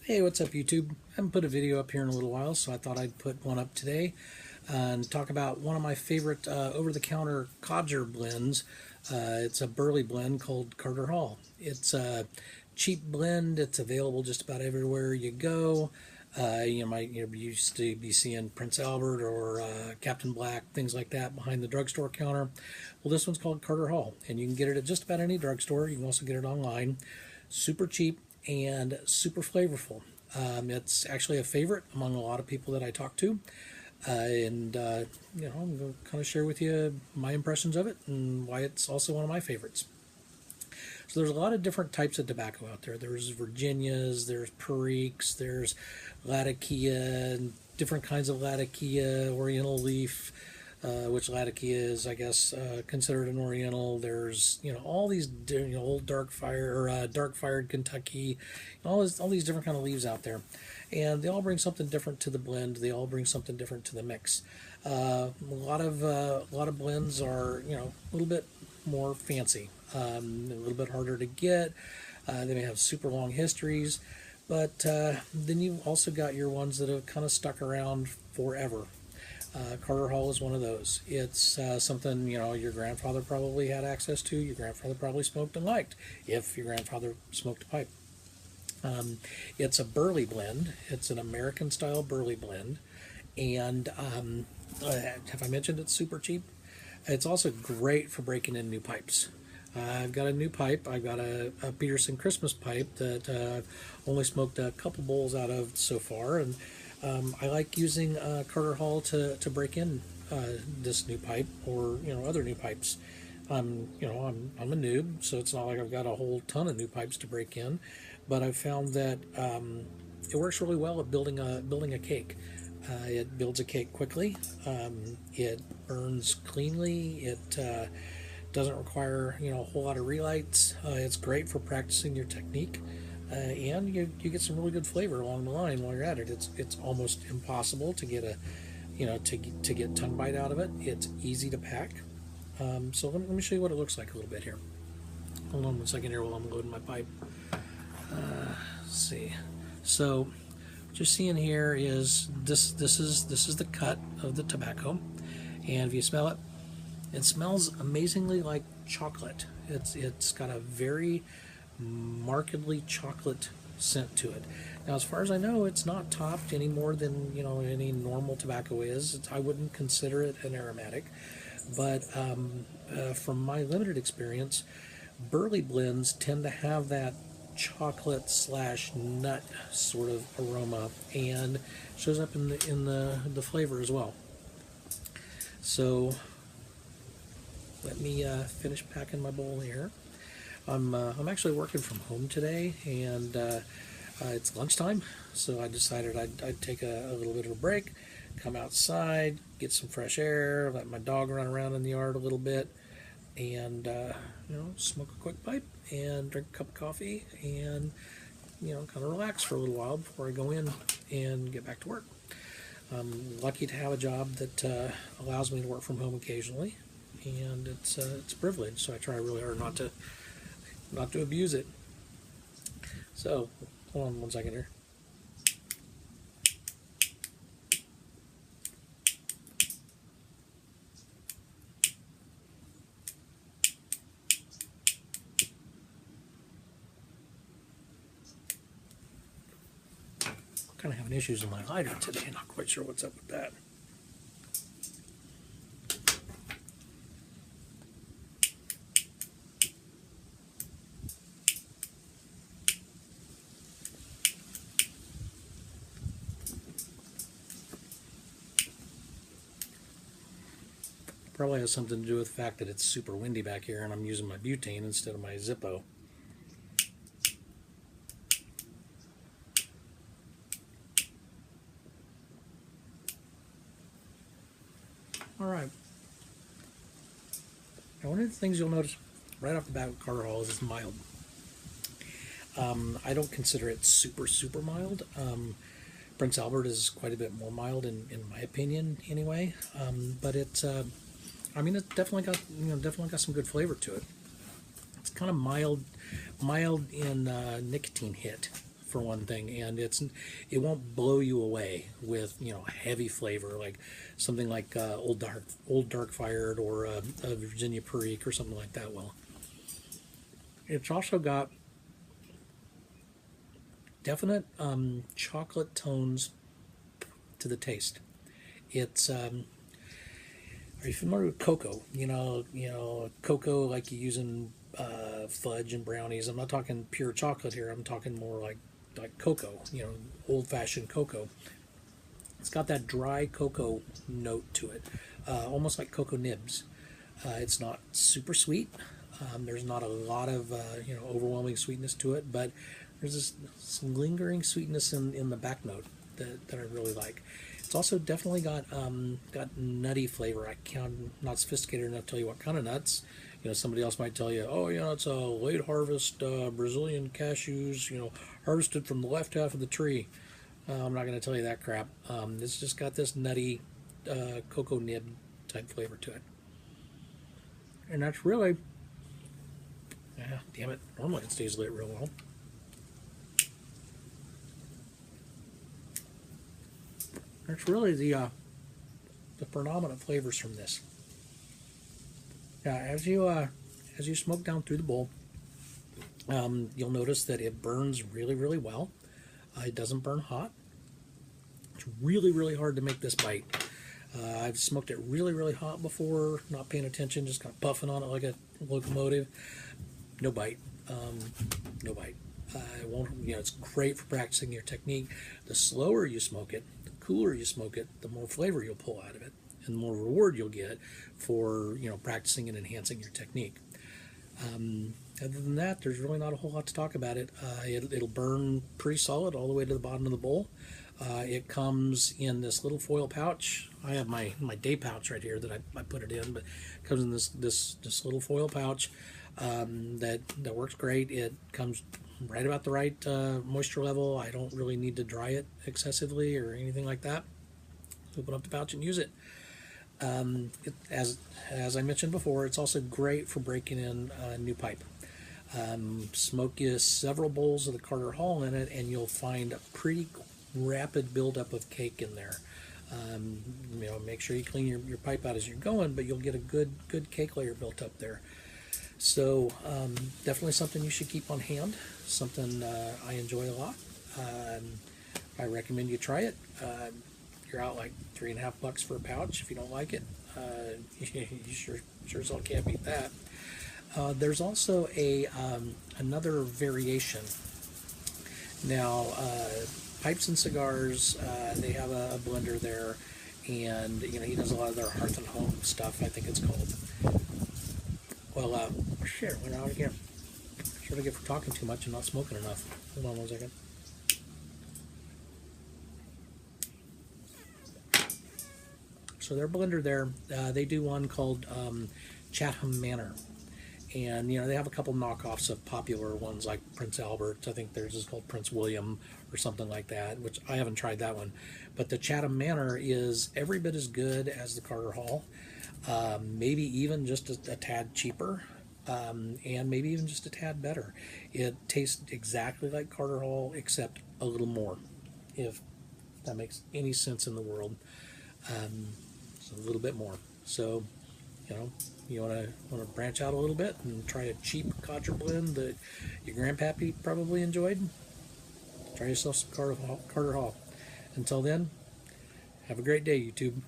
Hey, what's up, YouTube? I haven't put a video up here in a little while, so I thought I'd put one up today and talk about one of my favorite over-the-counter codger blends. It's a burley blend called Carter Hall. It's a cheap blend. It's available just about everywhere you go. You used to be seeing Prince Albert or Captain Black, things like that behind the drugstore counter. Well, this one's called Carter Hall, and you can get it at just about any drugstore. You can also get it online. Super cheap and super flavorful. It's actually a favorite among a lot of people that I talk to. I'm going to kind of share with you my impressions of it and why it's also one of my favorites. So there's a lot of different types of tobacco out there. There's Virginias, there's Periques, there's Latakia, and different kinds of Latakia, Oriental Leaf, which Latakia is, I guess, considered an Oriental. There's, all these, old dark fired Kentucky, all these different kind of leaves out there, and they all bring something different to the blend. They all bring something different to the mix. A lot of blends are, a little bit more fancy, a little bit harder to get. They may have super long histories, but then you've also got your ones that have kind of stuck around forever. Carter Hall is one of those. It's something, your grandfather probably had access to, your grandfather probably smoked and liked, if your grandfather smoked a pipe. It's a burley blend. It's an American-style burley blend. And have I mentioned it's super cheap? It's also great for breaking in new pipes. I've got a new pipe. I've got a Peterson Christmas pipe that I've only smoked a couple bowls out of so far, and I like using Carter Hall to break in this new pipe or other new pipes. I'm a noob, so it's not like I've got a whole ton of new pipes to break in, but I've found that it works really well at building a cake. It builds a cake quickly. It burns cleanly. It doesn't require a whole lot of relights. It's great for practicing your technique. And you get some really good flavor along the line while you're at it. It's almost impossible to get to get tongue bite out of it. It's easy to pack. So let me show you what it looks like a little bit here. Hold on one second here while I'm loading my pipe. Let's see. So what you're seeing here is this is the cut of the tobacco, and if you smell it, it smells amazingly like chocolate. It's got a very markedly chocolate scent to it. Now, as far as I know, it's not topped any more than any normal tobacco is. I wouldn't consider it an aromatic, but from my limited experience, burley blends tend to have that chocolate / nut sort of aroma, and shows up in the flavor as well. So let me finish packing my bowl here. I'm actually working from home today, and it's lunchtime, so I decided I'd take a little bit of a break, come outside, get some fresh air, let my dog run around in the yard a little bit, and smoke a quick pipe and drink a cup of coffee and kind of relax for a little while before I go in and get back to work. I'm lucky to have a job that allows me to work from home occasionally, and it's a privilege, so I try really hard not to abuse it. So, hold on one second here. Kind of having issues with my lighter today. Not quite sure what's up with that. Probably has something to do with the fact that it's super windy back here and I'm using my butane instead of my Zippo. Alright. Now, one of the things you'll notice right off the bat with Carter Hall is it's mild. I don't consider it super mild. Prince Albert is quite a bit more mild in my opinion anyway. But it's it's definitely got some good flavor to it. It's kind of mild in nicotine hit for one thing, and it won't blow you away with heavy flavor like something like Old Dark Fired or a Virginia Perique or something like that. Well, it's also got definite chocolate tones to the taste. It's are you familiar with cocoa? Cocoa like you use in fudge and brownies. I'm not talking pure chocolate here. I'm talking more like cocoa. Old-fashioned cocoa. It's got that dry cocoa note to it, almost like cocoa nibs. It's not super sweet. There's not a lot of overwhelming sweetness to it, but there's some lingering sweetness in the back note that I really like. It's also definitely got nutty flavor. I'm not sophisticated enough to tell you what kind of nuts. Somebody else might tell you, oh, it's a late harvest Brazilian cashews, harvested from the left half of the tree. I'm not going to tell you that crap. It's just got this nutty cocoa nib type flavor to it. And that's really, damn it, normally it stays lit real well. That's really the predominant flavors from this. As you smoke down through the bowl, you'll notice that it burns really, really well. It doesn't burn hot. It's really, really hard to make this bite. I've smoked it really, really hot before, not paying attention, just kind of puffing on it like a locomotive. No bite. No bite. It won't. It's great for practicing your technique. The slower you smoke it, the cooler you smoke it, the more flavor you'll pull out of it, and the more reward you'll get for practicing and enhancing your technique. Other than that, there's really not a whole lot to talk about it. It'll burn pretty solid all the way to the bottom of the bowl. It comes in this little foil pouch. I have my day pouch right here that I put it in, but it comes in this little foil pouch that works great. It comes right about the right moisture level. I don't really need to dry it excessively or anything like that. Open up the pouch and use it. As I mentioned before, it's also great for breaking in a new pipe. Smoke you several bowls of the Carter Hall in it, and you'll find a pretty rapid buildup of cake in there. Make sure you clean your pipe out as you're going, but you'll get a good cake layer built up there. So definitely something you should keep on hand. Something I enjoy a lot. I recommend you try it. You're out like $3.50 for a pouch. If you don't like it, you sure as hell can't beat that. There's also another variation. Now, Pipes and Cigars, they have a blender there, and he does a lot of their Hearth and Home stuff, I think it's called. Well, shit, went out again. Should I get for talking too much and not smoking enough? Hold on 1 second. So their blender there, they do one called Chatham Manor. And, they have a couple knockoffs of popular ones like Prince Albert. I think theirs is called Prince William or something like that, which I haven't tried that one. But the Chatham Manor is every bit as good as the Carter Hall. Maybe even just a tad cheaper, and maybe even just a tad better. It tastes exactly like Carter Hall, except a little more, if that makes any sense in the world. So a little bit more. So, you want to branch out a little bit and try a cheap codger blend that your grandpappy probably enjoyed. Try yourself some Carter Hall. Until then, have a great day, YouTube.